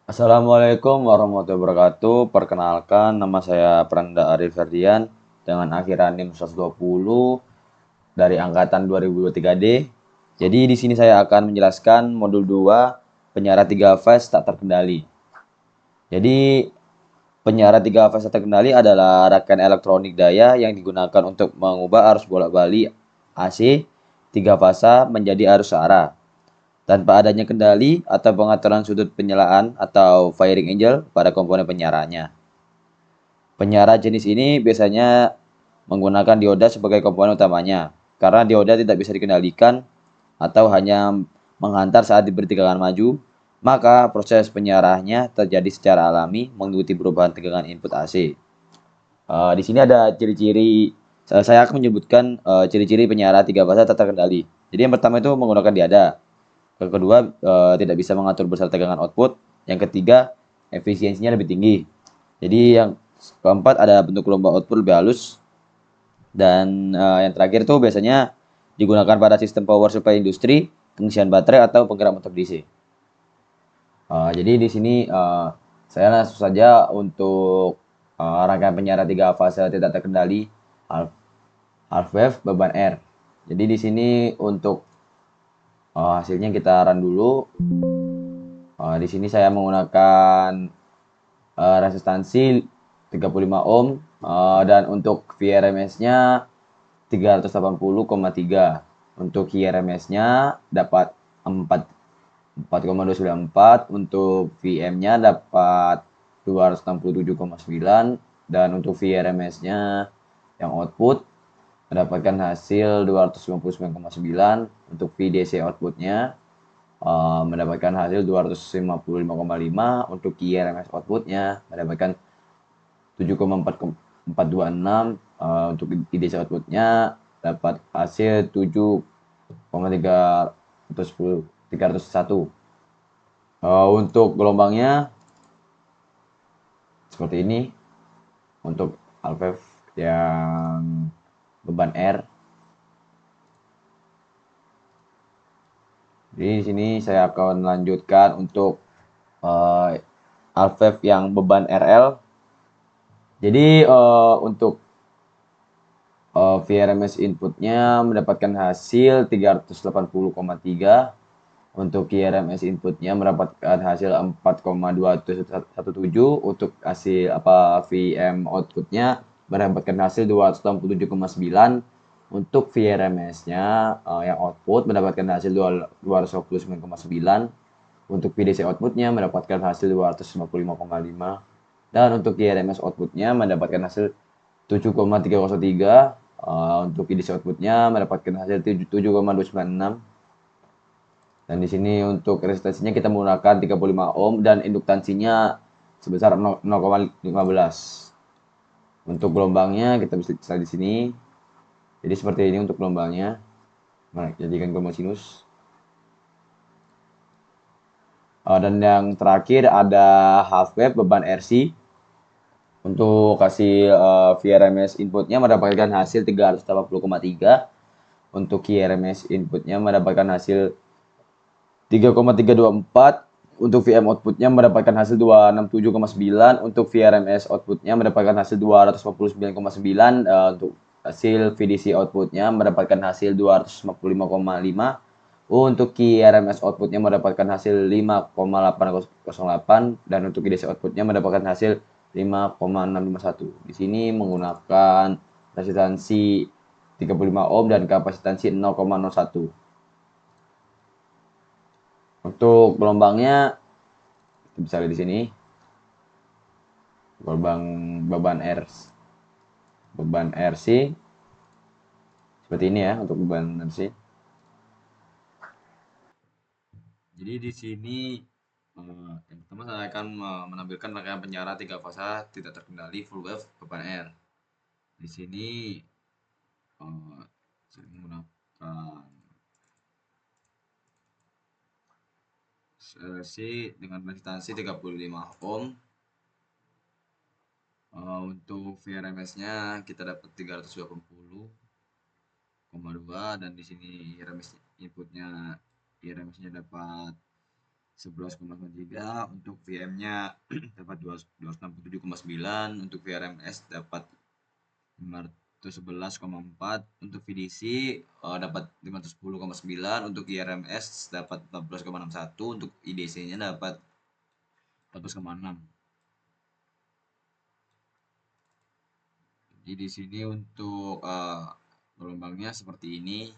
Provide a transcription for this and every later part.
Assalamualaikum warahmatullahi wabarakatuh. Perkenalkan, nama saya Pranda Arif Ferdian dengan akhiran NIM 120 dari angkatan 2023D. Jadi di sini saya akan menjelaskan modul 2 penyiaran 3 fase tak terkendali. Jadi penyiaran 3 fase tak terkendali adalah rangkaian elektronik daya yang digunakan untuk mengubah arus bolak-balik AC 3 fase menjadi arus searah tanpa adanya kendali atau pengaturan sudut penyelaan atau firing angle pada komponen penyiarannya. Penyiaran jenis ini biasanya menggunakan dioda sebagai komponen utamanya, karena dioda tidak bisa dikendalikan atau hanya menghantar saat diberi tegangan maju, maka proses penyiarannya terjadi secara alami mengikuti perubahan tegangan input AC. Di sini ada ciri-ciri, saya akan menyebutkan ciri-ciri penyiaran 3 fase tak terkendali. Jadi yang pertama itu menggunakan dioda. Yang kedua, tidak bisa mengatur besar tegangan output. Yang ketiga, efisiensinya lebih tinggi. Jadi yang keempat ada bentuk gelombang output lebih halus. Dan yang terakhir tuh biasanya digunakan pada sistem power supply industri, pengisian baterai atau penggerak motor DC. Jadi di sini saya langsung saja untuk rangkaian penyiaran 3 fase tidak terkendali half wave beban R. Jadi di sini untuk hasilnya kita run dulu. Di sini saya menggunakan resistansi 35 ohm dan untuk VRMS-nya 380,3. Untuk IRMS-nya dapat 4,294, untuk VM-nya dapat 267,9 dan untuk VRMS-nya yang output mendapatkan hasil 259,9. Untuk VDC outputnya mendapatkan hasil 255,5. Untuk IRMS outputnya mendapatkan 7,426. Untuk IDC outputnya dapat hasil 7,301. Untuk gelombangnya seperti ini. Untuk Alpef yang beban R. Jadi di sini saya akan lanjutkan untuk Alpef yang beban RL. Jadi untuk VRMS inputnya mendapatkan hasil 380,3. Untuk IRMS inputnya mendapatkan hasil 4,217. Untuk hasil VM outputnya mendapatkan hasil 267,9. Untuk VRMS-nya yang output mendapatkan hasil 229,9. Untuk VDC outputnya mendapatkan hasil 255,5. Dan untuk IRMS outputnya mendapatkan hasil 7,303. Untuk IDC outputnya mendapatkan hasil 7,296. Dan di sini untuk resistansinya kita menggunakan 35 ohm dan induktansinya sebesar 0,15. Untuk gelombangnya kita bisa lihat di sini. Jadi seperti ini untuk gelombangnya. Nah, jadikan gelombang sinus. Dan yang terakhir ada half wave beban RC. Untuk hasil VRMS inputnya mendapatkan hasil 380,3. Untuk KRMS inputnya mendapatkan hasil 3,324. Untuk VM outputnya mendapatkan hasil 267,9. Untuk VRMS outputnya mendapatkan hasil 249,9. Untuk hasil VDC outputnya mendapatkan hasil 255,5. Untuk KRMS outputnya mendapatkan hasil 5,808 dan untuk IDC outputnya mendapatkan hasil 5,651. Di sini menggunakan resistansi 35 ohm dan kapasitansi 0,01. Untuk gelombangnya bisa lihat di sini. Gelombang beban RC seperti ini ya untuk beban RC. Jadi di sini yang pertama saya akan menampilkan rangkaian penyiaran 3 fase tidak terkendali full wave beban R. Di sini saya menggunakan RC dengan resistansi 35 ohm. Untuk VRMS-nya kita dapat 380,2 dan di sini RMS inputnya IRMS-nya dapat 11,93, untuk VM-nya dapat 267,9, untuk VRMS dapat 511,4, untuk VDC dapat 510,9, untuk IRMS dapat 14,61, untuk IDC-nya dapat 14,6. Jadi di sini untuk gelombangnya seperti ini.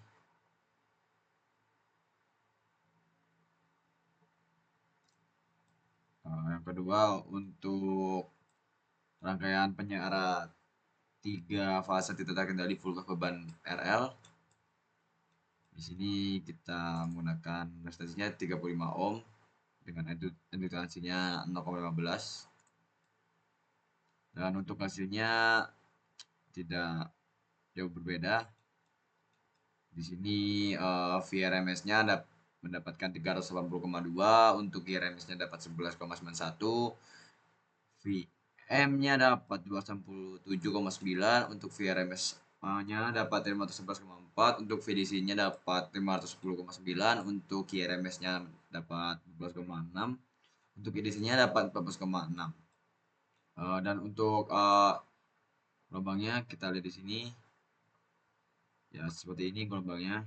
Yang kedua, untuk rangkaian penyiaran 3 fase tidak terkendali full wave beban RL. Di sini kita menggunakan resistansinya 35 ohm dengan indukansinya 0,15. Dan untuk hasilnya tidak jauh berbeda. Di sini VRMS-nya mendapatkan 380,2, untuk IRMS-nya dapat 11,91, VM-nya dapat 267,9, untuk VRMS-nya dapat 511,4, untuk VDC-nya dapat 510,9, untuk IRMS-nya dapat 14,6, untuk IDC-nya dapat 14,6. Dan untuk gelombangnya kita lihat di sini. Ya, seperti ini gelombangnya.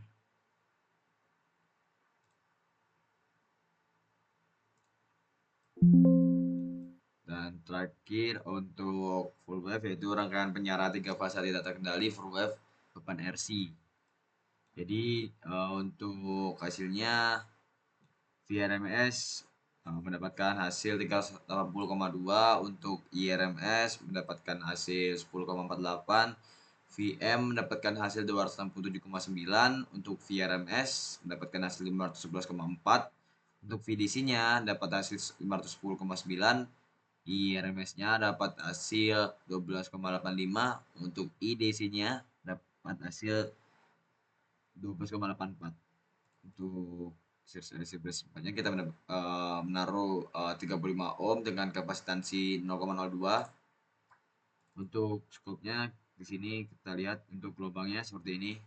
Dan terakhir untuk full wave, yaitu rangkaian penyiaran 3 fase tidak terkendali full wave beban RC. Jadi untuk hasilnya VRMS mendapatkan hasil 380,2, untuk IRMS mendapatkan hasil 10,48, VM mendapatkan hasil 267,9, untuk VRMS mendapatkan hasil 511,4, untuk VDC-nya dapat hasil 510,9, IRMS-nya dapat hasil 12,85, untuk IDC-nya dapat hasil 12,84. Untuk sesi berikutnya kita menaruh 35 ohm dengan kapasitansi 0,02. Untuk scope-nya di sini kita lihat untuk gelombangnya seperti ini.